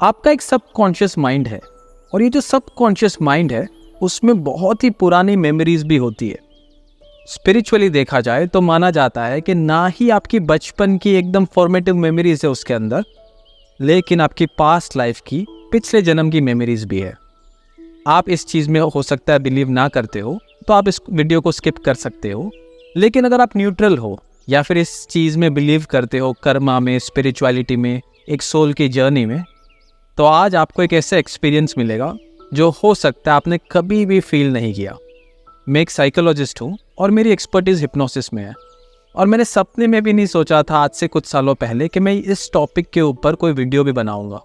आपका एक subconscious mind है और ये जो सबकॉन्शियस माइंड है उसमें बहुत ही पुरानी मेमोरीज भी होती है। स्पिरिचुअली देखा जाए तो माना जाता है कि ना ही आपकी बचपन की एकदम फॉर्मेटिव मेमोरीज है उसके अंदर, लेकिन आपकी पास्ट लाइफ की पिछले जन्म की मेमोरीज भी है। आप इस चीज़ में हो सकता है बिलीव ना करते हो तो आप इस वीडियो को स्किप कर सकते हो, लेकिन अगर आप न्यूट्रल हो या फिर इस चीज़ में बिलीव करते हो, कर्मा में, स्पिरिचुअलिटी में, एक सोल की जर्नी में, तो आज आपको एक ऐसा एक्सपीरियंस मिलेगा जो हो सकता है आपने कभी भी फील नहीं किया। मैं एक साइकोलॉजिस्ट हूँ और मेरी एक्सपर्टीज़ हिप्नोसिस में है, और मैंने सपने में भी नहीं सोचा था आज से कुछ सालों पहले कि मैं इस टॉपिक के ऊपर कोई वीडियो भी बनाऊंगा।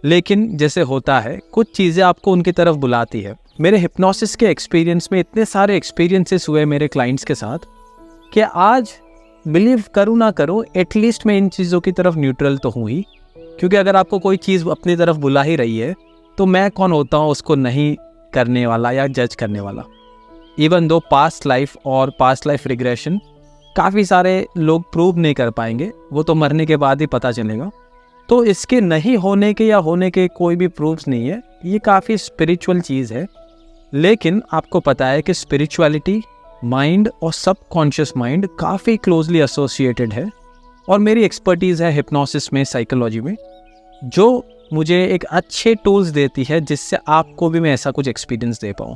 लेकिन जैसे होता है, कुछ चीज़ें आपको उनकी तरफ बुलाती है। मेरे हिप्नोसिस के एक्सपीरियंस में इतने सारे एक्सपीरियंसेस हुए मेरे क्लाइंट्स के साथ कि आज बिलीव करूँ ना करूँ, एटलीस्ट मैं इन चीज़ों की तरफ न्यूट्रल तो हूँ ही, क्योंकि अगर आपको कोई चीज़ अपनी तरफ बुला ही रही है तो मैं कौन होता हूँ उसको नहीं करने वाला या जज करने वाला। इवन दो पास्ट लाइफ और पास्ट लाइफ रिग्रेशन काफ़ी सारे लोग प्रूव नहीं कर पाएंगे, वो तो मरने के बाद ही पता चलेगा। तो इसके नहीं होने के या होने के कोई भी प्रूफ्स नहीं है, ये काफ़ी स्पिरिचुअल चीज़ है। लेकिन आपको पता है कि स्पिरिचुअलिटी, माइंड और सबकॉन्शियस माइंड काफ़ी क्लोजली एसोसिएटेड है, और मेरी एक्सपर्टीज़ है हिप्नोसिस में, साइकोलॉजी में, जो मुझे एक अच्छे टूल्स देती है जिससे आपको भी मैं ऐसा कुछ एक्सपीरियंस दे पाऊँ।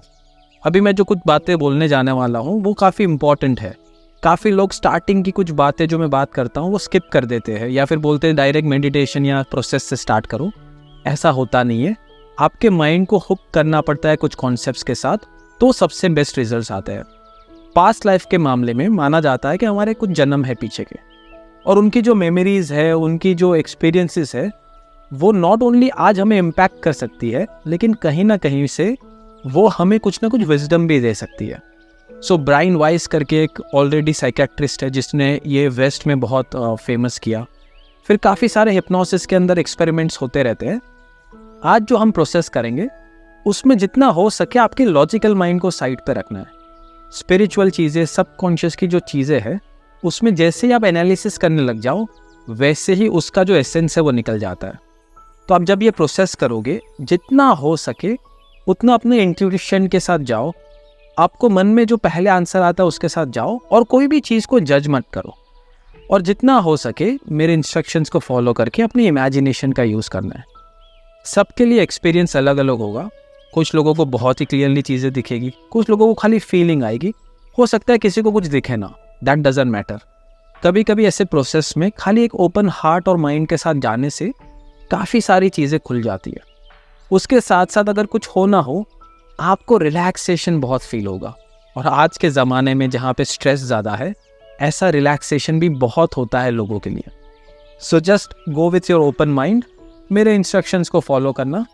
अभी मैं जो कुछ बातें बोलने जाने वाला हूँ वो काफ़ी इंपॉर्टेंट है। काफ़ी लोग स्टार्टिंग की कुछ बातें जो मैं बात करता हूँ वो स्किप कर देते हैं या फिर बोलते हैं डायरेक्ट मेडिटेशन या प्रोसेस से स्टार्ट करो। ऐसा होता नहीं है। आपके माइंड को हुक करना पड़ता है कुछ कॉन्सेप्ट्स के साथ, तो सबसे बेस्ट रिजल्ट्स आते हैं। पास्ट लाइफ के मामले में माना जाता है कि हमारे कुछ जन्म है पीछे के, और उनकी जो मेमोरीज़ है, उनकी जो एक्सपीरियंसेस है, वो नॉट ओनली आज हमें इम्पैक्ट कर सकती है, लेकिन कहीं ना कहीं से वो हमें कुछ ना कुछ विजडम भी दे सकती है। सो ब्रायन वाइस करके एक ऑलरेडी साइकेट्रिस्ट है जिसने ये वेस्ट में बहुत फेमस किया। फिर काफ़ी सारे हिप्नोसिस के अंदर एक्सपेरिमेंट्स होते रहते हैं। आज जो हम प्रोसेस करेंगे उसमें जितना हो सके आपके लॉजिकल माइंड को साइड पे रखना है। स्पिरिचुअल चीज़ें, सबकॉन्शियस की जो चीज़ें हैं, उसमें जैसे ही आप एनालिसिस करने लग जाओ वैसे ही उसका जो एसेंस है वो निकल जाता है। तो आप जब ये प्रोसेस करोगे, जितना हो सके उतना अपने इंट्यूशन के साथ जाओ। आपको मन में जो पहले आंसर आता है उसके साथ जाओ, और कोई भी चीज़ को जज मत करो, और जितना हो सके मेरे इंस्ट्रक्शंस को फॉलो करके अपनी इमेजिनेशन का यूज़ करना है। सबके लिए एक्सपीरियंस अलग अलग होगा। कुछ लोगों को बहुत ही क्लियरली चीज़ें दिखेगी, कुछ लोगों को खाली फीलिंग आएगी, हो सकता है किसी को कुछ दिखे ना, दैट डजंट मैटर। कभी कभी ऐसे प्रोसेस में खाली एक ओपन हार्ट और माइंड के साथ जाने से काफ़ी सारी चीज़ें खुल जाती है। उसके साथ साथ अगर कुछ हो ना हो, आपको रिलैक्सेशन बहुत फील होगा, और आज के ज़माने में जहाँ पे स्ट्रेस ज़्यादा है, ऐसा रिलैक्सेशन भी बहुत होता है लोगों के लिए। So just go with your open mind, मेरे इंस्ट्रक्शंस को फॉलो करना,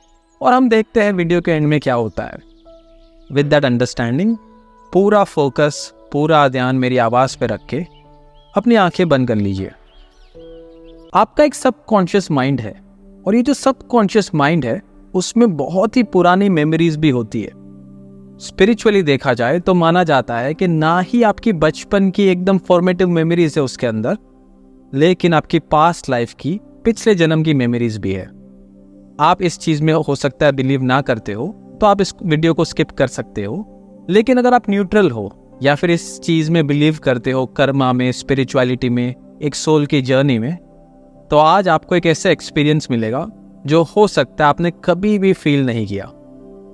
और हम देखते हैं वीडियो के एंड में क्या होता है। विद दैट अंडरस्टैंडिंग, पूरा फोकस, पूरा ध्यान मेरी आवाज़ पे रख के अपनी आंखें बंद कर लीजिए। आपका एक सबकॉन्शियस माइंड है, और ये जो सबकॉन्शियस माइंड है उसमें बहुत ही पुरानी मेमोरीज भी होती है। स्पिरिचुअली देखा जाए तो माना जाता है कि ना ही आपकी बचपन की एकदम फॉर्मेटिव मेमोरीज है उसके अंदर, लेकिन आपकी पास्ट लाइफ की पिछले जन्म की मेमोरीज भी है। आप इस चीज़ में हो सकता है बिलीव ना करते हो तो आप इस वीडियो को स्किप कर सकते हो, लेकिन अगर आप न्यूट्रल हो या फिर इस चीज़ में बिलीव करते हो, कर्मा में, स्पिरिचुअलिटी में, एक सोल की जर्नी में, तो आज आपको एक ऐसा एक्सपीरियंस मिलेगा जो हो सकता है आपने कभी भी फील नहीं किया।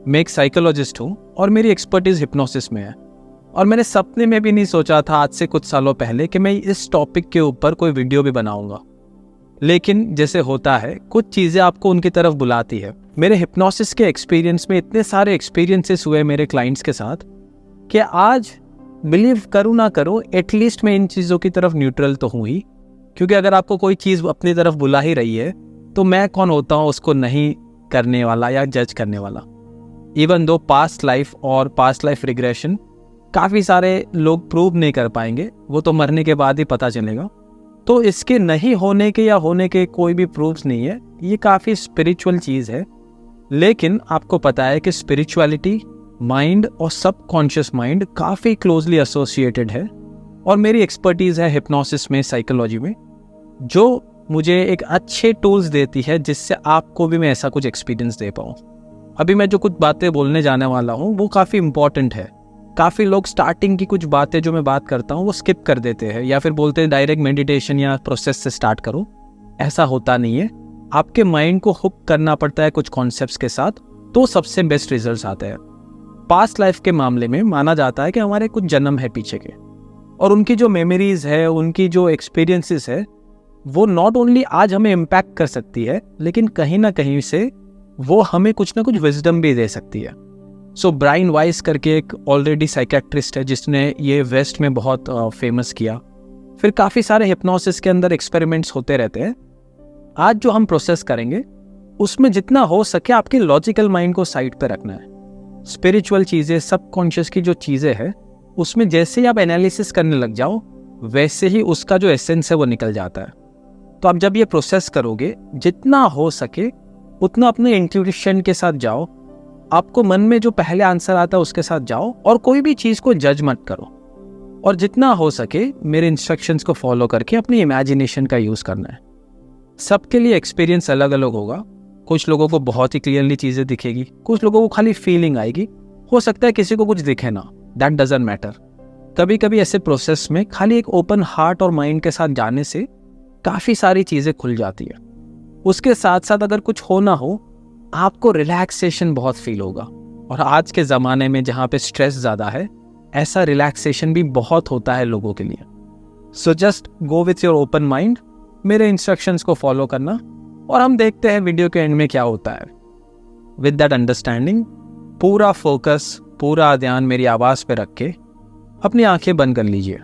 मैं एक साइकोलॉजिस्ट हूँ और मेरी एक्सपर्टीज़ हिप्नोसिस में है, और मैंने सपने में भी नहीं सोचा था आज से कुछ सालों पहले कि मैं इस टॉपिक के ऊपर कोई वीडियो भी बनाऊंगा। लेकिन जैसे होता है, कुछ चीज़ें आपको उनकी तरफ बुलाती है। मेरे हिप्नोसिस के एक्सपीरियंस में इतने सारे एक्सपीरियंसेस हुए मेरे क्लाइंट्स के साथ कि आज बिलीव करूँ ना करूँ, एटलीस्ट मैं इन चीज़ों की तरफ न्यूट्रल तो हूँ ही, क्योंकि अगर आपको कोई चीज़ अपनी तरफ बुला ही रही है तो मैं कौन होता हूँ उसको नहीं करने वाला या जज करने वाला। इवन दो पास्ट लाइफ और पास्ट लाइफ रिग्रेशन काफ़ी सारे लोग प्रूव नहीं कर पाएंगे, वो तो मरने के बाद ही पता चलेगा। तो इसके नहीं होने के या होने के कोई भी प्रूफ्स नहीं है। ये काफ़ी स्पिरिचुअल चीज़ है। लेकिन आपको पता है कि स्पिरिचुअलिटी, माइंड और सबकॉन्शियस माइंड काफ़ी क्लोजली एसोसिएटेड है, और मेरी एक्सपर्टीज़ है हिप्नोसिस में, साइकोलॉजी में, जो मुझे एक अच्छे टूल्स देती है जिससे आपको भी मैं ऐसा कुछ एक्सपीरियंस दे पाऊँ। अभी मैं जो कुछ बातें बोलने जाने वाला हूँ वो काफ़ी इंपॉर्टेंट है। काफ़ी लोग स्टार्टिंग की कुछ बातें जो मैं बात करता हूँ वो स्किप कर देते हैं या फिर बोलते हैं डायरेक्ट मेडिटेशन या प्रोसेस से स्टार्ट करो। ऐसा होता नहीं है। आपके माइंड को हुक करना पड़ता है कुछ कॉन्सेप्ट्स के साथ, तो सबसे बेस्ट रिजल्ट्स आते हैं। पास्ट लाइफ के मामले में माना जाता है कि हमारे कुछ जन्म है पीछे के, और उनकी जो मेमोरीज है, उनकी जो एक्सपीरियंसेस है, वो नॉट ओनली आज हमें इम्पैक्ट कर सकती है, लेकिन कहीं ना कहीं से वो हमें कुछ ना कुछ विजडम भी दे सकती है। सो ब्रायन वाइस करके एक ऑलरेडी साइकेट्रिस्ट है जिसने ये वेस्ट में बहुत फेमस किया। फिर काफ़ी सारे हिप्नोसिस के अंदर एक्सपेरिमेंट्स होते रहते हैं। आज जो हम प्रोसेस करेंगे उसमें जितना हो सके आपके लॉजिकल माइंड को साइड पे रखना है। स्पिरिचुअल चीज़ें, सबकॉन्शियस की जो चीज़ें हैं, उसमें जैसे ही आप एनालिसिस करने लग जाओ वैसे ही उसका जो एसेंस है वो निकल जाता है। तो आप जब ये प्रोसेस करोगे, जितना हो सके उतना अपने इंट्यूशन के साथ जाओ। आपको मन में जो पहले आंसर आता है उसके साथ जाओ, और कोई भी चीज़ को जज मत करो। और जितना हो सके मेरे इंस्ट्रक्शंस को फॉलो करके अपनी इमेजिनेशन का यूज़ करना है। सबके लिए एक्सपीरियंस अलग अलग होगा। कुछ लोगों को बहुत ही क्लियरली चीज़ें दिखेगी, कुछ लोगों को खाली फीलिंग आएगी, हो सकता है किसी को कुछ दिखे ना, दैट डजंट मैटर। कभी कभी ऐसे प्रोसेस में खाली एक ओपन हार्ट और माइंड के साथ जाने से काफ़ी सारी चीज़ें खुल जाती है। उसके साथ साथ अगर कुछ हो ना हो, आपको रिलैक्सेशन बहुत फील होगा। और आज के ज़माने में जहाँ पे स्ट्रेस ज़्यादा है, ऐसा रिलैक्सेशन भी बहुत होता है लोगों के लिए। So just go with your open mind, मेरे इंस्ट्रक्शंस को फॉलो करना, और हम देखते हैं वीडियो के एंड में क्या होता है। विद दैट अंडरस्टैंडिंग, पूरा फोकस, पूरा ध्यान मेरी आवाज़ पे रख के अपनी आंखें बंद कर लीजिए।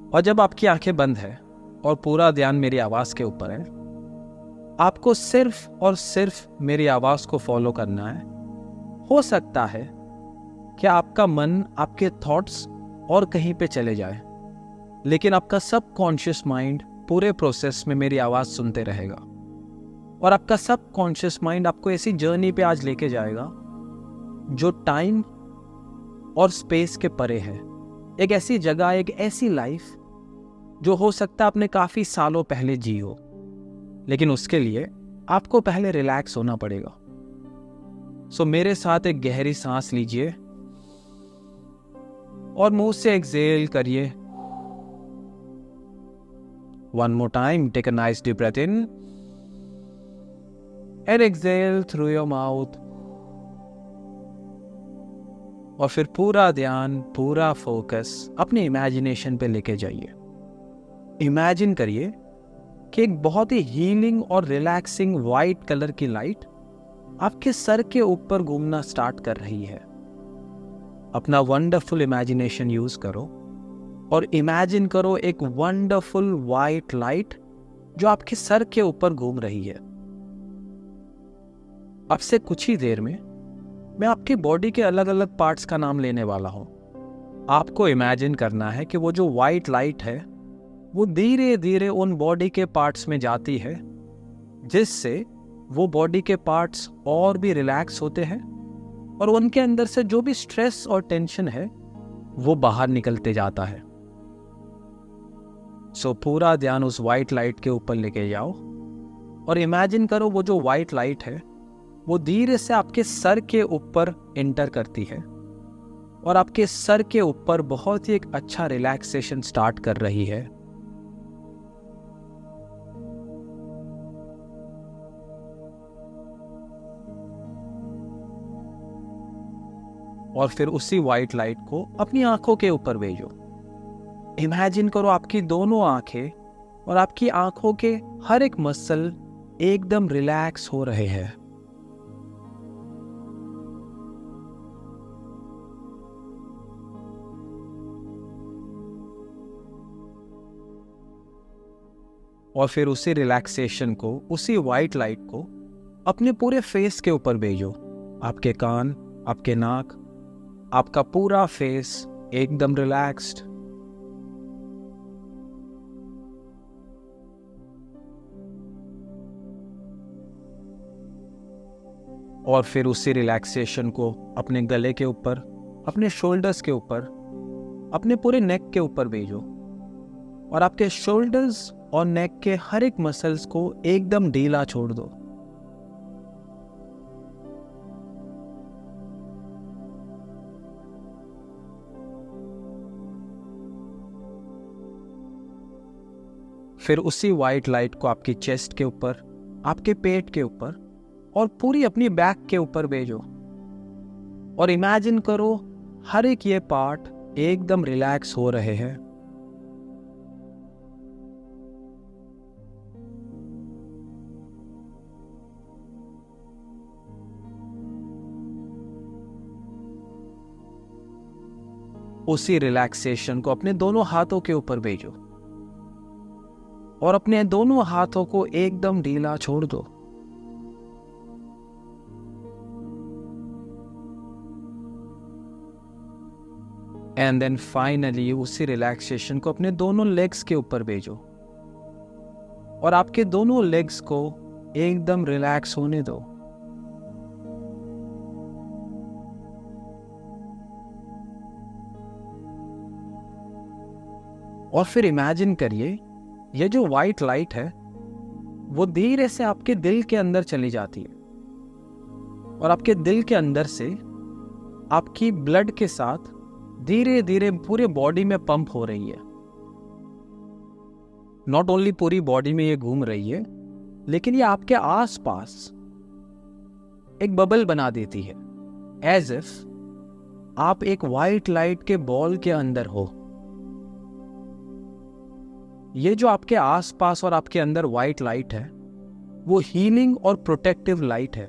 और जब आपकी आंखें बंद है और पूरा ध्यान मेरी आवाज़ के ऊपर है, आपको सिर्फ और सिर्फ मेरी आवाज़ को फॉलो करना है। हो सकता है कि आपका मन, आपके थॉट्स और कहीं पे चले जाए, लेकिन आपका सबकॉन्शियस माइंड पूरे प्रोसेस में मेरी आवाज़ सुनते रहेगा। और आपका सबकॉन्शियस माइंड आपको ऐसी जर्नी पे आज लेके जाएगा जो टाइम और स्पेस के परे है। एक ऐसी जगह, एक ऐसी लाइफ जो हो सकता है आपने काफ़ी सालों पहले जी हो, लेकिन उसके लिए आपको पहले रिलैक्स होना पड़ेगा। सो मेरे साथ एक गहरी सांस लीजिए और मुंह से एक्सहेल करिए। One more time, take a nice deep breath in and exhale through your mouth. और फिर पूरा ध्यान, पूरा फोकस अपने इमेजिनेशन पे लेके जाइए। इमेजिन करिए कि एक बहुत ही हीलिंग और रिलैक्सिंग वाइट कलर की लाइट आपके सर के ऊपर घूमना स्टार्ट कर रही है। अपना वंडरफुल इमेजिनेशन यूज करो और इमेजिन करो एक वंडरफुल वाइट लाइट जो आपके सर के ऊपर घूम रही है। अब से कुछ ही देर में मैं आपकी बॉडी के अलग अलग पार्ट्स का नाम लेने वाला हूं। आपको इमेजिन करना है कि वो जो वाइट लाइट है वो धीरे धीरे उन बॉडी के पार्ट्स में जाती है, जिससे वो बॉडी के पार्ट्स और भी रिलैक्स होते हैं और उनके अंदर से जो भी स्ट्रेस और टेंशन है वो बाहर निकलते जाता है। सो पूरा ध्यान उस वाइट लाइट के ऊपर लेके जाओ और इमेजिन करो वो जो वाइट लाइट है वो धीरे से आपके सर के ऊपर एंटर करती है और आपके सर के ऊपर बहुत ही एक अच्छा रिलैक्सेशन स्टार्ट कर रही है। और फिर उसी वाइट लाइट को अपनी आंखों के ऊपर भेजो। इमेजिन करो आपकी दोनों आंखें और आपकी आंखों के हर एक मसल एकदम रिलैक्स हो रहे हैं। और फिर उसी रिलैक्सेशन को, उसी वाइट लाइट को अपने पूरे फेस के ऊपर भेजो। आपके कान, आपके नाक, आपका पूरा फेस एकदम रिलैक्स्ड। और फिर उसी रिलैक्सेशन को अपने गले के ऊपर, अपने शोल्डर्स के ऊपर, अपने पूरे नेक के ऊपर भेजो। और आपके शोल्डर्स और नेक के हर एक मसल्स को एकदम ढीला छोड़ दो। फिर उसी वाइट लाइट को आपकी चेस्ट के ऊपर, आपके पेट के ऊपर और पूरी अपनी बैक के ऊपर भेजो और इमेजिन करो हर एक ये पार्ट एकदम रिलैक्स हो रहे हैं। उसी रिलैक्सेशन को अपने दोनों हाथों के ऊपर भेजो और अपने दोनों हाथों को एकदम ढीला छोड़ दो। एंड देन फाइनली उसी रिलैक्सेशन को अपने दोनों लेग्स के ऊपर भेजो और आपके दोनों लेग्स को एकदम रिलैक्स होने दो। और फिर इमेजिन करिए ये जो वाइट लाइट है वो धीरे से आपके दिल के अंदर चली जाती है और आपके दिल के अंदर से आपकी ब्लड के साथ धीरे धीरे पूरे बॉडी में पंप हो रही है। नॉट ओनली पूरी बॉडी में ये घूम रही है, लेकिन ये आपके आसपास एक बबल बना देती है, एज इफ आप एक वाइट लाइट के बॉल के अंदर हो। ये जो आपके आसपास और आपके अंदर वाइट लाइट है वो हीलिंग और प्रोटेक्टिव लाइट है।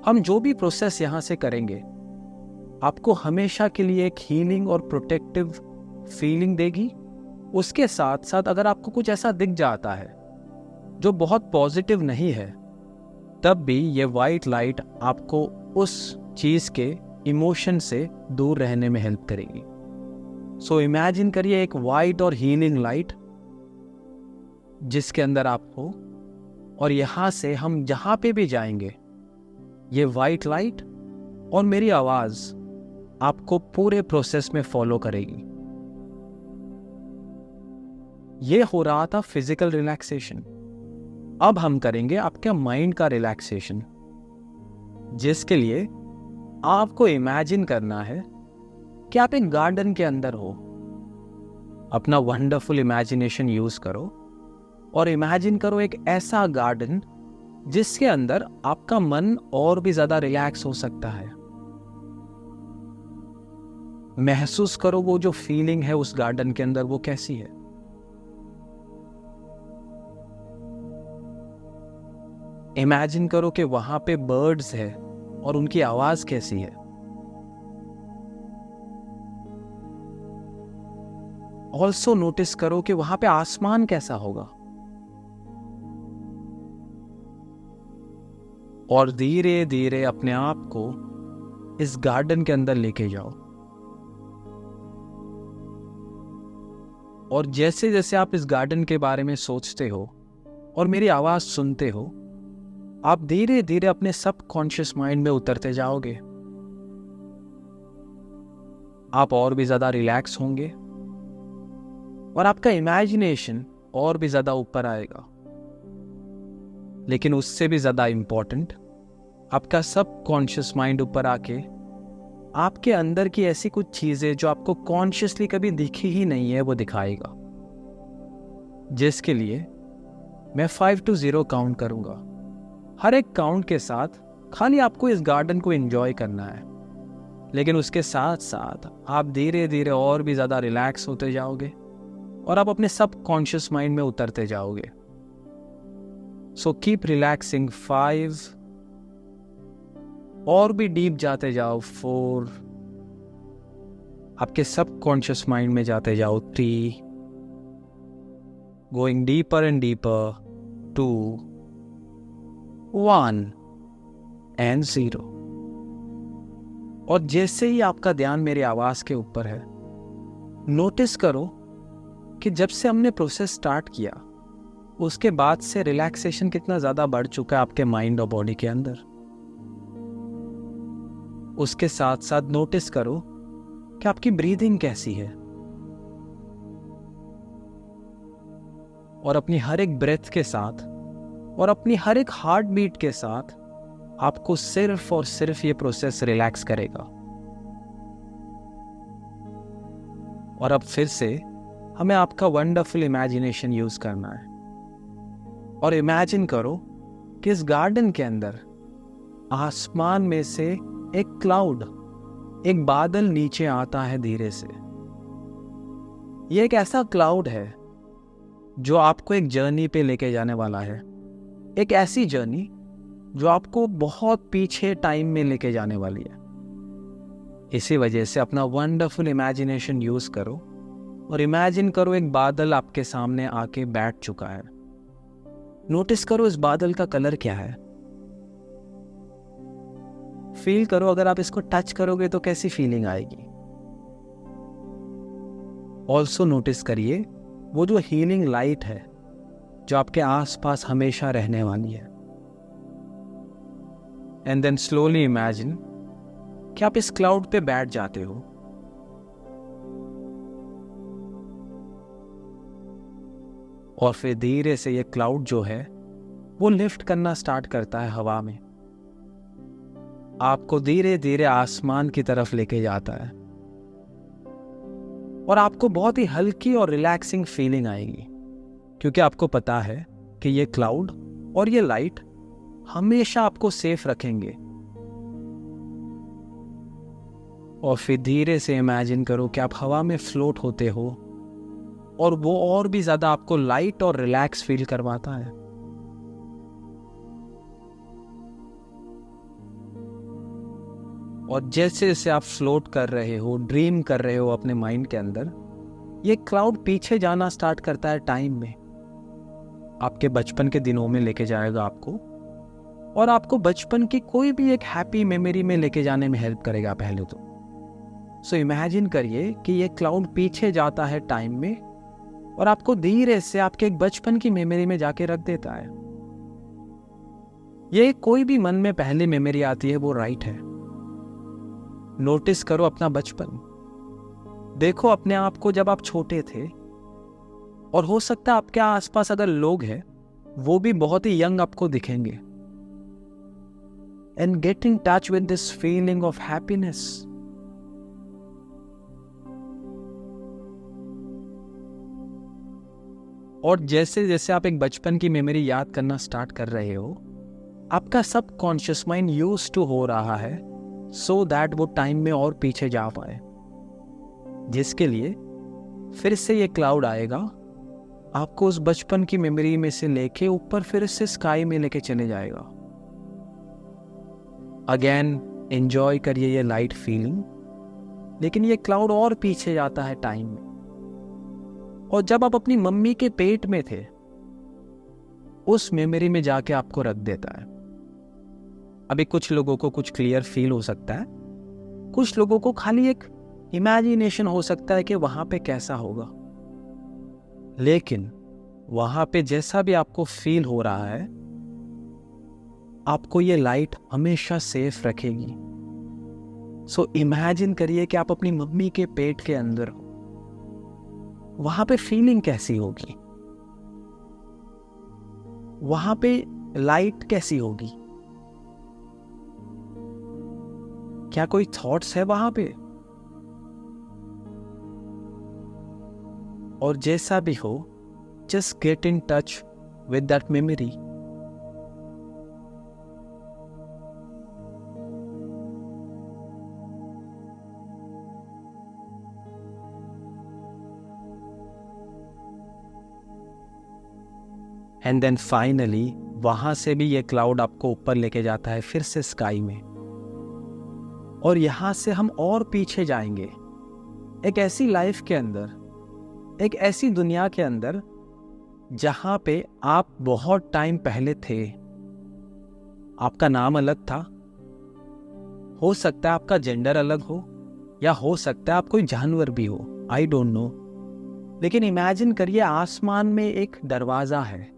हम जो भी प्रोसेस यहां से करेंगे आपको हमेशा के लिए एक हीलिंग और प्रोटेक्टिव फीलिंग देगी। उसके साथ साथ अगर आपको कुछ ऐसा दिख जाता है जो बहुत पॉजिटिव नहीं है, तब भी ये वाइट लाइट आपको उस चीज के इमोशन से दूर रहने में हेल्प करेगी। सो इमेजिन करिए एक वाइट और हीलिंग लाइट जिसके अंदर आप हो, और यहां से हम जहां पे भी जाएंगे ये वाइट लाइट और मेरी आवाज आपको पूरे प्रोसेस में फॉलो करेगी। ये हो रहा था फिजिकल रिलैक्सेशन। अब हम करेंगे आपके माइंड का रिलैक्सेशन, जिसके लिए आपको इमेजिन करना है कि आप एक गार्डन के अंदर हो। अपना वंडरफुल इमेजिनेशन यूज करो और इमेजिन करो एक ऐसा गार्डन जिसके अंदर आपका मन और भी ज्यादा रिलैक्स हो सकता है। महसूस करो वो जो फीलिंग है उस गार्डन के अंदर वो कैसी है। इमेजिन करो कि वहां पे बर्ड्स है और उनकी आवाज कैसी है। ऑल्सो नोटिस करो कि वहां पे आसमान कैसा होगा। और धीरे धीरे अपने आप को इस गार्डन के अंदर लेके जाओ और जैसे जैसे आप इस गार्डन के बारे में सोचते हो और मेरी आवाज सुनते हो, आप धीरे धीरे अपने सब कॉन्शियस माइंड में उतरते जाओगे। आप और भी ज्यादा रिलैक्स होंगे और आपका इमेजिनेशन और भी ज्यादा ऊपर आएगा। लेकिन उससे भी ज्यादा इंपॉर्टेंट, आपका सब कॉन्शियस माइंड ऊपर आके आपके अंदर की ऐसी कुछ चीजें जो आपको कॉन्शियसली कभी दिखी ही नहीं है वो दिखाएगा, जिसके लिए मैं 5 to 0 काउंट करूंगा। हर एक काउंट के साथ खाली आपको इस गार्डन को एंजॉय करना है, लेकिन उसके साथ साथ आप धीरे धीरे और भी ज्यादा रिलैक्स होते जाओगे और आप अपने सब कॉन्शियस माइंड में उतरते जाओगे। So keep relaxing. 5 और भी डीप जाते जाओ। 4 आपके सब कॉन्शियस माइंड में जाते जाओ। 3 going deeper and deeper. 2 1 and 0। और जैसे ही आपका ध्यान मेरी आवाज के ऊपर है, नोटिस करो कि जब से हमने प्रोसेस स्टार्ट किया उसके बाद से रिलैक्सेशन कितना ज्यादा बढ़ चुका है आपके माइंड और बॉडी के अंदर। उसके साथ साथ नोटिस करो कि आपकी ब्रीदिंग कैसी है। और अपनी हर एक ब्रेथ के साथ और अपनी हर एक हार्ट बीट के साथ आपको सिर्फ और सिर्फ ये प्रोसेस रिलैक्स करेगा। और अब फिर से हमें आपका वंडरफुल इमेजिनेशन यूज करना है और इमेजिन करो कि इस गार्डन के अंदर आसमान में से एक क्लाउड, एक बादल नीचे आता है धीरे से। ये एक ऐसा क्लाउड है जो आपको एक जर्नी पे लेके जाने वाला है, एक ऐसी जर्नी जो आपको बहुत पीछे टाइम में लेके जाने वाली है। इसी वजह से अपना वंडरफुल इमेजिनेशन यूज करो और इमेजिन करो एक बादल आपके सामने आके बैठ चुका है। नोटिस करो इस बादल का कलर क्या है। फील करो अगर आप इसको टच करोगे तो कैसी फीलिंग आएगी। ऑल्सो नोटिस करिए वो जो हीलिंग लाइट है जो आपके आसपास हमेशा रहने वाली है। एंड देन स्लोली इमेजिन कि आप इस क्लाउड पे बैठ जाते हो और फिर धीरे से ये क्लाउड जो है वो लिफ्ट करना स्टार्ट करता है हवा में, आपको धीरे धीरे आसमान की तरफ लेके जाता है और आपको बहुत ही हल्की और रिलैक्सिंग फीलिंग आएगी, क्योंकि आपको पता है कि ये क्लाउड और ये लाइट हमेशा आपको सेफ रखेंगे। और फिर धीरे से इमेजिन करो कि आप हवा में फ्लोट होते हो और वो और भी ज्यादा आपको लाइट और रिलैक्स फील करवाता है। और जैसे जैसे आप फ्लोट कर रहे हो, ड्रीम कर रहे हो अपने माइंड के अंदर, ये क्लाउड पीछे जाना स्टार्ट करता है टाइम में, आपके बचपन के दिनों में लेके जाएगा आपको और आपको बचपन की कोई भी एक हैप्पी मेमोरी में लेके जाने में हेल्प करेगा पहले तो। सो इमेजिन करिए कि ये क्लाउड पीछे जाता है टाइम में और आपको धीरे से आपके एक बचपन की मेमोरी में जाके रख देता है। ये कोई भी मन में पहली मेमोरी आती है वो राइट है। नोटिस करो अपना बचपन, देखो अपने आप को जब आप छोटे थे और हो सकता है आपके आसपास अगर लोग हैं वो भी बहुत ही यंग आपको दिखेंगे। And gate in touch with this feeling of happiness. और जैसे जैसे आप एक बचपन की मेमोरी याद करना स्टार्ट कर रहे हो, आपका सबकॉन्शियस माइंड यूज टू हो रहा है सो दैट वो टाइम में और पीछे जा पाए, जिसके लिए फिर से ये क्लाउड आएगा, आपको उस बचपन की मेमोरी में से लेके ऊपर फिर से स्काई में लेके चले जाएगा। अगेन एंजॉय करिए ये लाइट फीलिंग, लेकिन ये क्लाउड और पीछे जाता है टाइम में और जब आप अपनी मम्मी के पेट में थे उस मेमोरी में जाके आपको रख देता है। अभी कुछ लोगों को कुछ क्लियर फील हो सकता है, कुछ लोगों को खाली एक इमेजिनेशन हो सकता है कि वहां पे कैसा होगा, लेकिन वहां पे जैसा भी आपको फील हो रहा है, आपको ये लाइट हमेशा सेफ रखेगी। सो इमेजिन करिए कि आप अपनी मम्मी के पेट के अंदर हो, वहां पे फीलिंग कैसी होगी, वहां पे लाइट कैसी होगी, क्या कोई थॉट्स है वहां पे? और जैसा भी हो, just get in touch with that memory. And then finally वहां से भी ये क्लाउड आपको ऊपर लेके जाता है फिर से स्काई में, और यहां से हम और पीछे जाएंगे एक ऐसी लाइफ के अंदर, एक ऐसी दुनिया के अंदर जहां पे आप बहुत टाइम पहले थे। आपका नाम अलग था, हो सकता है आपका जेंडर अलग हो, या हो सकता है आप कोई जानवर भी हो, आई डोंट नो। लेकिन इमेजिन करिए आसमान में एक दरवाजा है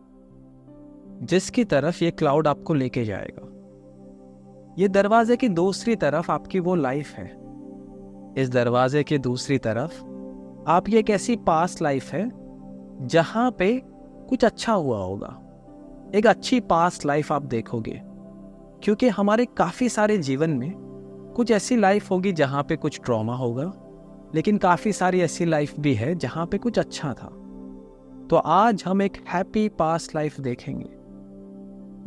जिसकी तरफ ये क्लाउड आपको लेके जाएगा। ये दरवाजे की दूसरी तरफ आपकी वो लाइफ है। इस दरवाजे की दूसरी तरफ आपकी एक ऐसी पास्ट लाइफ है जहां पे कुछ अच्छा हुआ होगा, एक अच्छी पास्ट लाइफ आप देखोगे, क्योंकि हमारे काफ़ी सारे जीवन में कुछ ऐसी लाइफ होगी जहाँ पे कुछ ट्रॉमा होगा, लेकिन काफ़ी सारी ऐसी लाइफ भी है जहाँ पे कुछ अच्छा था। तो आज हम एक हैप्पी पास्ट लाइफ देखेंगे,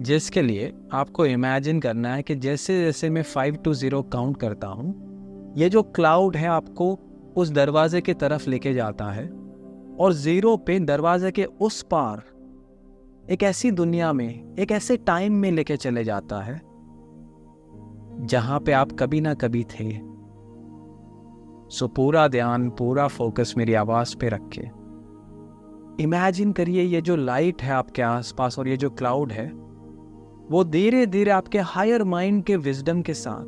जिसके लिए आपको इमेजिन करना है कि जैसे जैसे मैं 5 to 0 काउंट करता हूँ, ये जो क्लाउड है आपको उस दरवाजे की तरफ लेके जाता है, और 0 पे दरवाजे के उस पार एक ऐसी दुनिया में, एक ऐसे टाइम में लेके चले जाता है जहां पे आप कभी ना कभी थे। सो पूरा ध्यान, पूरा फोकस मेरी आवाज पे रख के इमेजिन करिए, ये जो लाइट है आपके आसपास और ये जो क्लाउड है, वो धीरे धीरे आपके हायर माइंड के विजडम के साथ,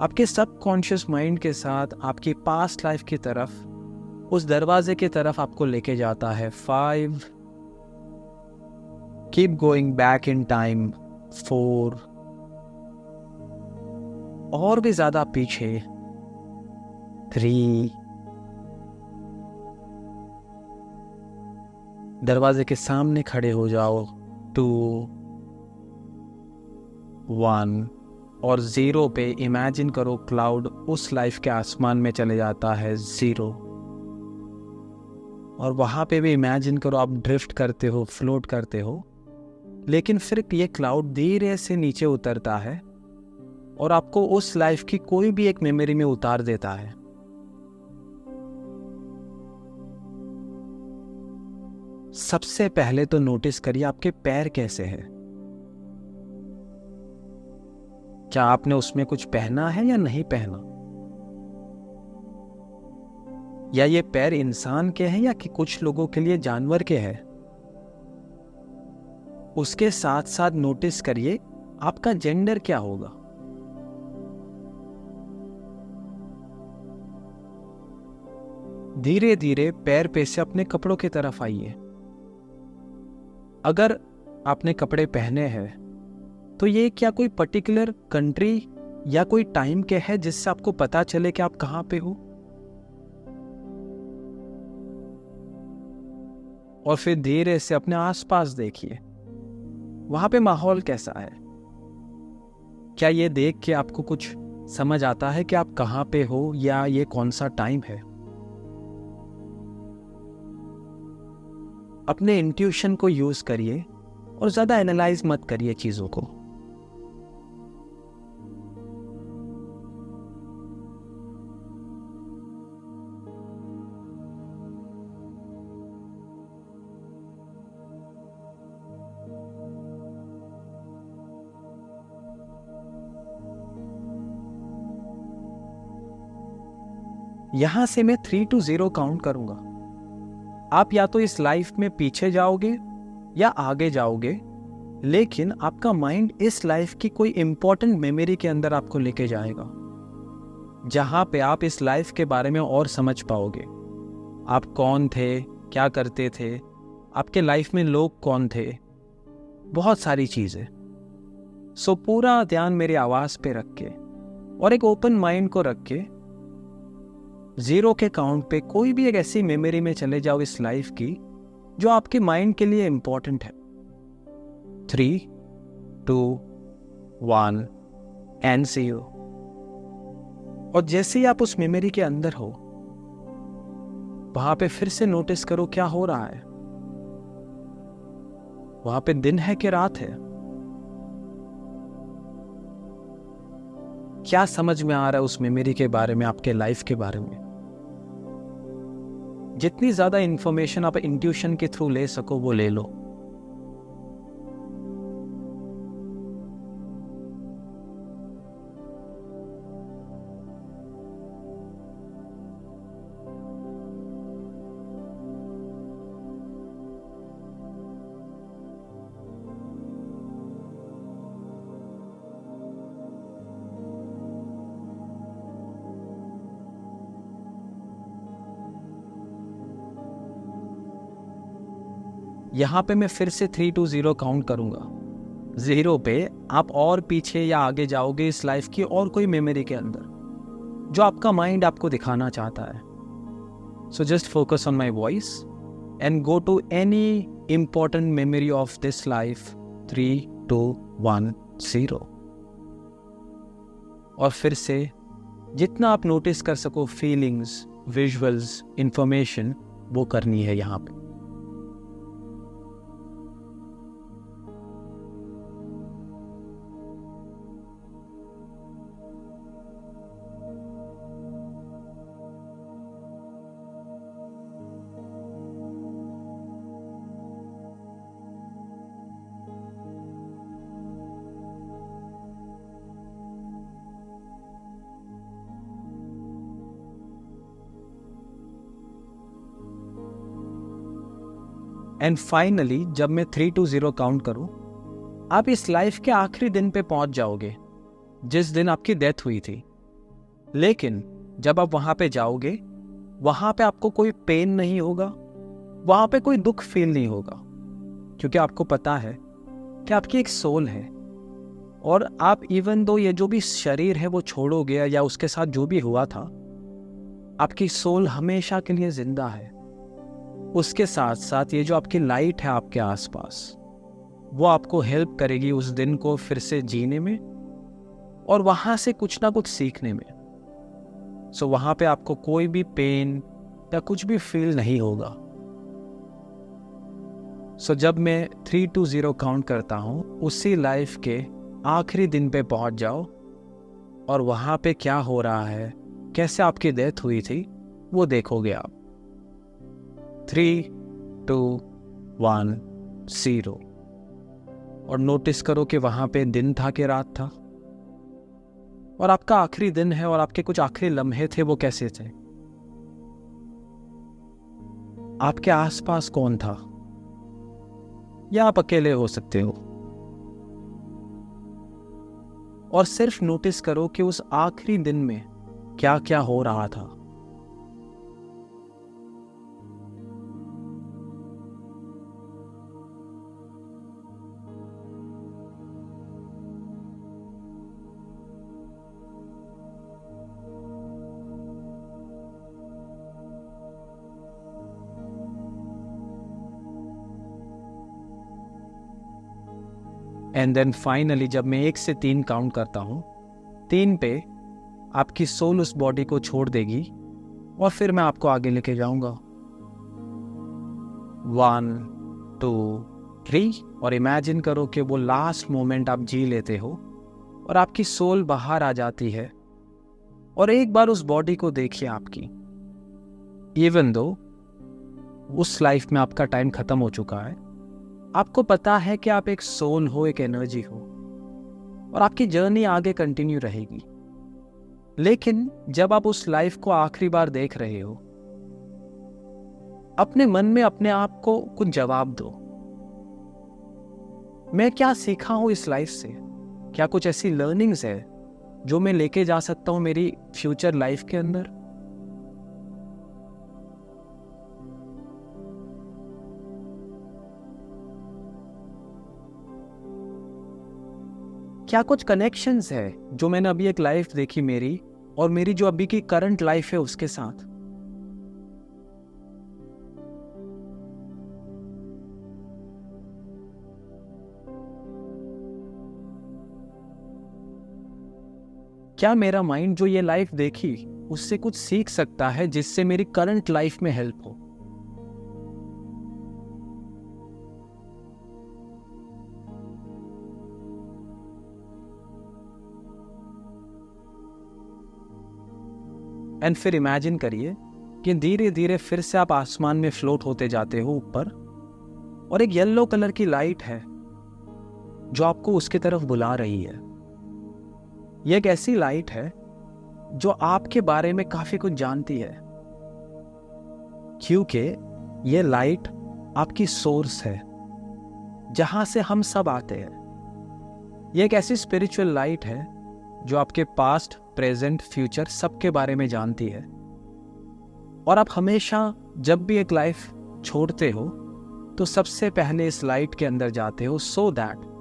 आपके सबकॉन्शियस माइंड के साथ आपकी पास्ट लाइफ की तरफ, उस दरवाजे की तरफ आपको लेके जाता है। 5, keep going back in time. 4, और भी ज्यादा पीछे। 3, दरवाजे के सामने खड़े हो जाओ। 2, 1, और 0 पे इमेजिन करो क्लाउड उस लाइफ के आसमान में चले जाता है। 0, और वहां पे भी इमेजिन करो आप ड्रिफ्ट करते हो, फ्लोट करते हो, लेकिन फिर ये क्लाउड धीरे से नीचे उतरता है और आपको उस लाइफ की कोई भी एक मेमोरी में उतार देता है। सबसे पहले तो नोटिस करिए आपके पैर कैसे हैं। क्या आपने उसमें कुछ पहना है या नहीं पहना? या ये पैर इंसान के हैं या कि कुछ लोगों के लिए जानवर के हैं? उसके साथ साथ नोटिस करिए आपका जेंडर क्या होगा। धीरे धीरे पैर पे से अपने कपड़ों की तरफ आइए। अगर आपने कपड़े पहने हैं तो ये क्या कोई पर्टिकुलर कंट्री या कोई टाइम के है जिससे आपको पता चले कि आप कहां पे हो? और फिर धीरे से अपने आसपास देखिए, वहां पे माहौल कैसा है। क्या ये देख के आपको कुछ समझ आता है कि आप कहां पे हो या ये कौन सा टाइम है? अपने इंट्यूशन को यूज करिए और ज्यादा एनालाइज मत करिए चीजों को। यहां से मैं 3 to 0 काउंट करूंगा। आप या तो इस लाइफ में पीछे जाओगे या आगे जाओगे, लेकिन आपका माइंड इस लाइफ की कोई इंपॉर्टेंट मेमोरी के अंदर आपको लेके जाएगा, जहां पे आप इस लाइफ के बारे में और समझ पाओगे। आप कौन थे, क्या करते थे, आपके लाइफ में लोग कौन थे, बहुत सारी चीजें। सो पूरा ध्यान मेरी आवाज पे रख के और एक ओपन माइंड को रख के 0 के काउंट पे कोई भी एक ऐसी मेमोरी में चले जाओ इस लाइफ की जो आपके माइंड के लिए इंपॉर्टेंट है। 3, 2, 1 एंड 0। और जैसे ही आप उस मेमोरी के अंदर हो, वहां पे फिर से नोटिस करो क्या हो रहा है। वहां पे दिन है कि रात है? क्या समझ में आ रहा है उस मेमोरी के बारे में, आपके लाइफ के बारे में? जितनी ज्यादा इंफॉर्मेशन आप इंट्यूशन के थ्रू ले सको वो ले लो। यहां पे मैं फिर से 3 to 0 काउंट करूंगा। 0 पे आप और पीछे या आगे जाओगे इस लाइफ की और कोई मेमोरी के अंदर जो आपका माइंड आपको दिखाना चाहता है। So just focus on my voice and go to any important memory of this life. 3, 2, 1, 0. और फिर से जितना आप नोटिस कर सको फीलिंग्स, विजुअल्स, इंफॉर्मेशन, वो करनी है यहाँ पे. एंड फाइनली जब मैं 3 to 0 काउंट करूं, आप इस लाइफ के आखिरी दिन पे पहुंच जाओगे जिस दिन आपकी डेथ हुई थी. लेकिन जब आप वहां पे जाओगे, वहां पे आपको कोई पेन नहीं होगा, वहां पे कोई दुख फील नहीं होगा, क्योंकि आपको पता है कि आपकी एक सोल है. और आप इवन दो ये जो भी शरीर है वो छोड़ोगे या उसके साथ जो भी हुआ था, आपकी सोल हमेशा के लिए जिंदा है. उसके साथ साथ ये जो आपकी लाइट है आपके आसपास, वो आपको हेल्प करेगी उस दिन को फिर से जीने में और वहां से कुछ ना कुछ सीखने में. सो वहां पे आपको कोई भी पेन या कुछ भी फील नहीं होगा. सो जब मैं 3 to 0 काउंट करता हूं, उसी लाइफ के आखिरी दिन पे पहुंच जाओ और वहां पे क्या हो रहा है, कैसे आपकी डेथ हुई थी, वो देखोगे आप. 3, 2, 1, 0. और नोटिस करो कि वहां पे दिन था कि रात था, और आपका आखिरी दिन है और आपके कुछ आखिरी लम्हे थे, वो कैसे थे. आपके आसपास कौन था, या आप अकेले हो सकते हो. और सिर्फ नोटिस करो कि उस आखिरी दिन में क्या क्या हो रहा था. एंड देन फाइनली जब मैं 1 से 3 काउंट करता हूं, 3 पे आपकी सोल उस बॉडी को छोड़ देगी और फिर मैं आपको आगे लेके जाऊंगा. 1, 2, 3. और इमेजिन करो कि वो लास्ट मोमेंट आप जी लेते हो और आपकी सोल बाहर आ जाती है. और एक बार उस बॉडी को देखिए आपकी, इवन दो उस लाइफ में आपका टाइम खत्म हो चुका है, आपको पता है कि आप एक सोल हो, एक एनर्जी हो, और आपकी जर्नी आगे कंटिन्यू रहेगी. लेकिन जब आप उस लाइफ को आखिरी बार देख रहे हो, अपने मन में अपने आप को कुछ जवाब दो. मैं क्या सीखा हूं इस लाइफ से? क्या कुछ ऐसी लर्निंग्स है जो मैं लेके जा सकता हूं मेरी फ्यूचर लाइफ के अंदर? क्या कुछ कनेक्शंस है जो मैंने अभी एक लाइफ देखी मेरी और मेरी जो अभी की करंट लाइफ है उसके साथ? क्या मेरा माइंड जो ये लाइफ देखी उससे कुछ सीख सकता है जिससे मेरी करंट लाइफ में हेल्प हो? एंड फिर इमेजिन करिए कि धीरे धीरे फिर से आप आसमान में फ्लोट होते जाते हो ऊपर, और एक येलो कलर की लाइट है जो आपको उसकी तरफ बुला रही है. यह एक ऐसी लाइट है जो आपके बारे में काफी कुछ जानती है, क्योंकि यह लाइट आपकी सोर्स है जहां से हम सब आते हैं. यह एक ऐसी स्पिरिचुअल लाइट है जो आपके पास्ट, प्रेजेंट, फ्यूचर सबके बारे में जानती है. और आप हमेशा जब भी एक लाइफ छोड़ते हो तो सबसे पहले इस लाइट के अंदर जाते हो, सो दैट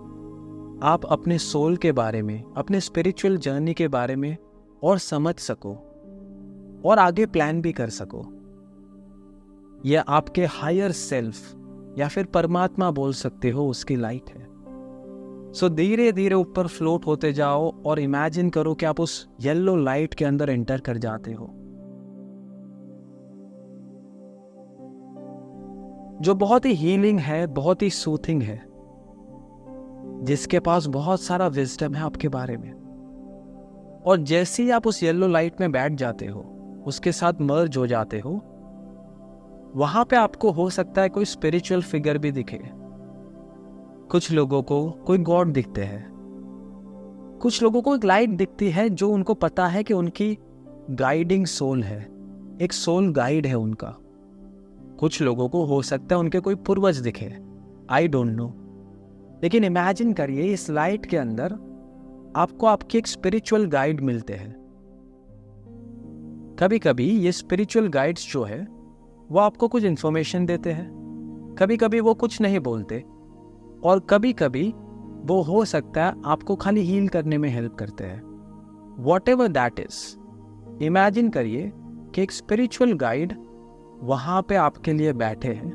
आप अपने सोल के बारे में, अपने स्पिरिचुअल जर्नी के बारे में और समझ सको और आगे प्लान भी कर सको. और आपकी सोल ये आपके हायर सेल्फ या फिर परमात्मा बोल सकते हो, उसकी लाइट है। सो धीरे धीरे ऊपर फ्लोट होते जाओ और इमेजिन करो कि आप उस येलो लाइट के अंदर एंटर कर जाते हो, जो बहुत ही हीलिंग है, बहुत ही सूथिंग है, जिसके पास बहुत सारा विजडम है आपके बारे में। और जैसे ही आप उस येलो लाइट में बैठ जाते हो, उसके साथ मर्ज हो जाते हो, वहां पे आपको हो सकता है कोई स्पिरिचुअल फिगर भी दिखे। कुछ लोगों को कोई गॉड दिखते हैं, कुछ लोगों को एक लाइट दिखती है जो उनको पता है कि उनकी गाइडिंग सोल है, एक सोल गाइड है उनका। कुछ लोगों को हो सकता है उनके कोई पूर्वज दिखे, आई डोंट नो। लेकिन इमेजिन करिए इस लाइट के अंदर आपको आपके एक स्पिरिचुअल गाइड मिलते हैं। कभी कभी ये स्पिरिचुअल गाइड्स जो है वो आपको कुछ इंफॉर्मेशन देते हैं, कभी कभी वो कुछ नहीं बोलते, और कभी कभी वो हो सकता है आपको खाली हील करने में हेल्प करते हैं। What ever that is, imagine करिए कि एक स्पिरिचुअल गाइड वहां पे आपके लिए बैठे हैं,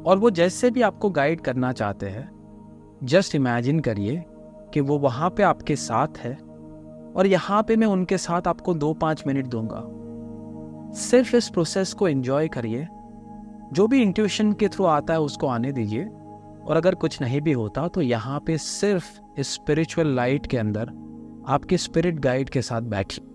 और वो जैसे भी आपको गाइड करना चाहते हैं, जस्ट इमेजिन करिए कि वो वहां पे आपके साथ है, और यहाँ पे मैं उनके साथ आपको 2-5 मिनट दूंगा। सिर्फ इस प्रोसेस को एंजॉय करिए, जो भी इंट्यूशन के थ्रू आता है उसको आने दीजिए, और अगर कुछ नहीं भी होता तो यहाँ पे सिर्फ इस स्पिरिचुअल लाइट के अंदर आपके स्पिरिट गाइड के साथ बैठिए।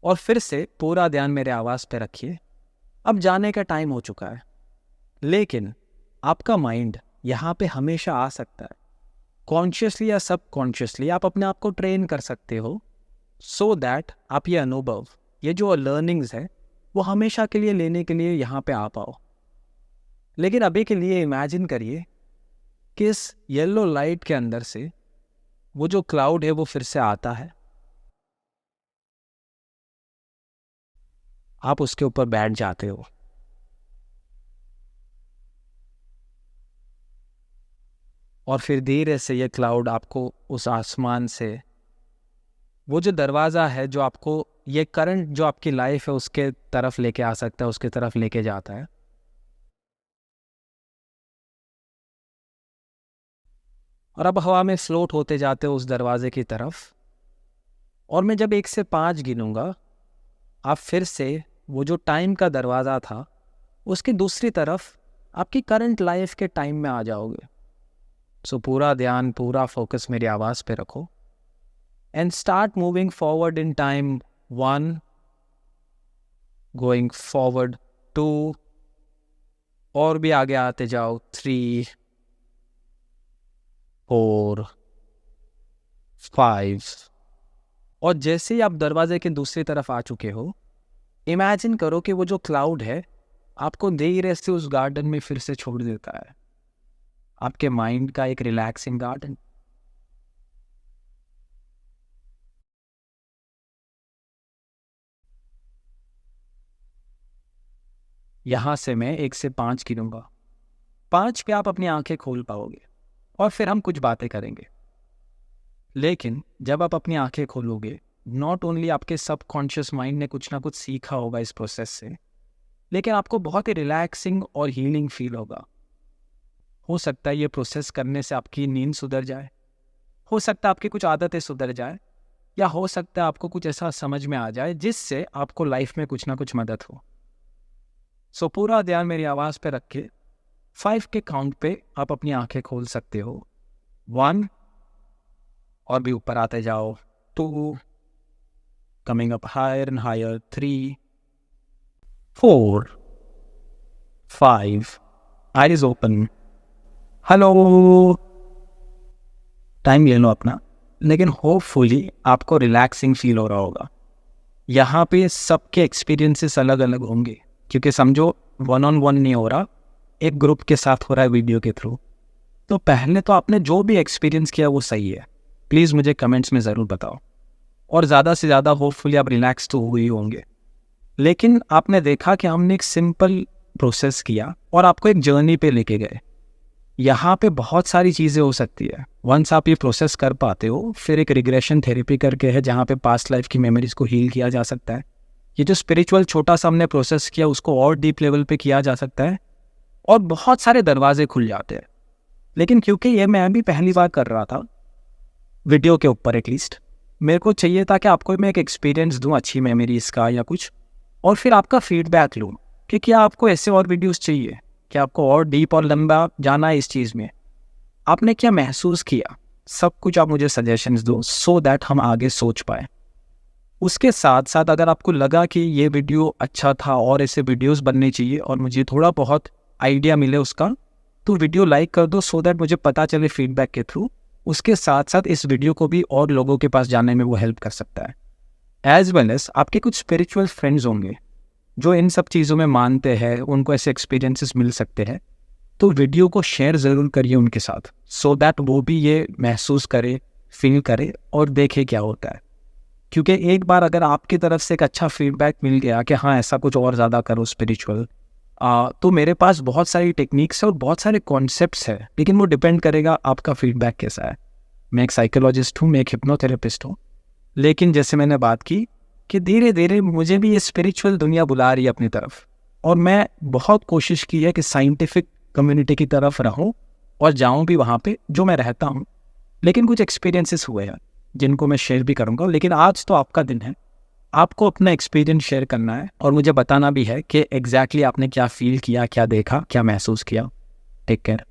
और फिर से पूरा ध्यान मेरे आवाज पे रखिए। अब जाने का टाइम हो चुका है, लेकिन आपका माइंड यहाँ पे हमेशा आ सकता है। कॉन्शियसली या सबकॉन्शियसली आप अपने आप को ट्रेन कर सकते हो, सो दैट आप ये अनुभव, ये जो लर्निंग्स है, वो हमेशा के लिए लेने के लिए यहाँ पे आ पाओ। लेकिन अभी के लिए इमेजिन करिए कि इस येलो लाइट के अंदर से वो जो क्लाउड है वो फिर से आता है, आप उसके ऊपर बैठ जाते हो, और फिर धीरे से ये क्लाउड आपको उस आसमान से वो जो दरवाज़ा है जो आपको ये करंट जो आपकी लाइफ है उसके तरफ लेके आ सकता है, उसके तरफ लेके जाता है। और अब हवा में फ्लोट होते जाते हो उस दरवाजे की तरफ, और मैं जब 1 से 5 गिनूंगा, आप फिर से वो जो टाइम का दरवाज़ा था उसकी दूसरी तरफ आपकी करंट लाइफ के टाइम में आ जाओगे। सो पूरा ध्यान, पूरा फोकस मेरी आवाज़ पे रखो and start moving forward in time. 1 going forward, 2 और भी आगे आते जाओ, 3 4 5। और जैसे ही आप दरवाजे के दूसरी तरफ आ चुके हो, इमेजिन करो कि वो जो क्लाउड है आपको धीरे से उस गार्डन में फिर से छोड़ देता है, आपके माइंड का एक रिलैक्सिंग गार्डन। यहां से मैं 1 से 5 गिनूंगा। 5 पे आप अपनी आंखें खोल पाओगे और फिर हम कुछ बातें करेंगे। लेकिन जब आप अपनी आंखें खोलोगे, नॉट ओनली आपके सबकॉन्शियस माइंड ने कुछ ना कुछ सीखा होगा इस प्रोसेस से, लेकिन आपको बहुत ही रिलैक्सिंग और हीलिंग फील होगा। हो सकता है ये प्रोसेस करने से आपकी नींद सुधर जाए, हो सकता है आपकी कुछ आदतें सुधर जाए, या हो सकता है आपको कुछ ऐसा समझ में आ जाए जिससे आपको लाइफ में कुछ ना कुछ मदद हो। सो पूरा ध्यान मेरी आवाज़ पे रख के 5 के काउंट पे आप अपनी आंखें खोल सकते हो। 1 और भी ऊपर आते जाओ, 2 coming up higher and higher, 3 4 5 eyes open. Hello, time ले लो अपना, लेकिन होपफुली आपको रिलैक्सिंग फील हो रहा होगा। यहाँ पे सबके एक्सपीरियंसेस अलग अलग होंगे, क्योंकि समझो 1-on-1 नहीं हो रहा, एक ग्रुप के साथ हो रहा है वीडियो के थ्रू। तो पहले तो आपने जो भी एक्सपीरियंस किया वो सही है, प्लीज़ मुझे कमेंट्स में ज़रूर बताओ। और ज़्यादा से ज़्यादा होपफुली आप रिलैक्स तो हुए ही होंगे। लेकिन आपने देखा कि हमने एक सिंपल प्रोसेस किया और आपको एक जर्नी पे लेके गए। यहाँ पे बहुत सारी चीज़ें हो सकती है। वंस आप ये प्रोसेस कर पाते हो, फिर एक रिग्रेशन थेरेपी करके है जहाँ पे पास्ट लाइफ की मेमोरीज को हील किया जा सकता है। ये जो स्पिरिचुअल छोटा सा हमने प्रोसेस किया उसको और डीप लेवल पे किया जा सकता है, और बहुत सारे दरवाजे खुल जाते हैं। लेकिन क्योंकि ये मैं भी पहली बार कर रहा था वीडियो के ऊपर, एटलीस्ट मेरे को चाहिए था कि आपको मैं एक एक्सपीरियंस दूँ अच्छी मेमोरीज का या कुछ, और फिर आपका फीडबैक लूँ कि क्या आपको ऐसे और वीडियोस चाहिए, क्या आपको और डीप और लंबा जाना है इस चीज़ में, आपने क्या महसूस किया, सब कुछ आप मुझे सजेशंस दो सो दैट हम आगे सोच पाए। उसके साथ साथ अगर आपको लगा कि ये वीडियो अच्छा था और ऐसे वीडियोस बनने चाहिए और मुझे थोड़ा बहुत आइडिया मिले उसका, तो वीडियो लाइक कर दो सो दैट मुझे पता चले फीडबैक के थ्रू। उसके साथ साथ इस वीडियो को भी और लोगों के पास जाने में वो हेल्प कर सकता है। एज वेल एज आपके कुछ स्पिरिचुअल फ्रेंड्स होंगे जो इन सब चीज़ों में मानते हैं, उनको ऐसे एक्सपीरियंसेस मिल सकते हैं, तो वीडियो को शेयर ज़रूर करिए उनके साथ सो दैट वो भी ये महसूस करे, फील करे और देखे क्या होता है। क्योंकि एक बार अगर आपकी तरफ से एक अच्छा फीडबैक मिल गया कि हाँ ऐसा कुछ और ज़्यादा करो स्पिरिचुअल, तो मेरे पास बहुत सारी टेक्निक्स है और बहुत सारे कॉन्सेप्ट्स है, लेकिन वो डिपेंड करेगा आपका फीडबैक कैसा है। मैं एक साइकोलॉजिस्ट हूँ, मैं एक हिप्नोथेरेपिस्ट हूँ, लेकिन जैसे मैंने बात की कि धीरे धीरे मुझे भी ये स्पिरिचुअल दुनिया बुला रही है अपनी तरफ, और मैं बहुत कोशिश की है कि साइंटिफिक कम्युनिटी की तरफ रहूं और जाऊं भी वहाँ पे जो मैं रहता हूँ। लेकिन कुछ एक्सपीरियंसेस हुए हैं जिनको मैं शेयर भी करूँगा, लेकिन आज तो आपका दिन है, आपको अपना एक्सपीरियंस शेयर करना है और मुझे बताना भी है कि एग्जैक्टली आपने क्या फील किया, क्या देखा, क्या महसूस किया। Take care.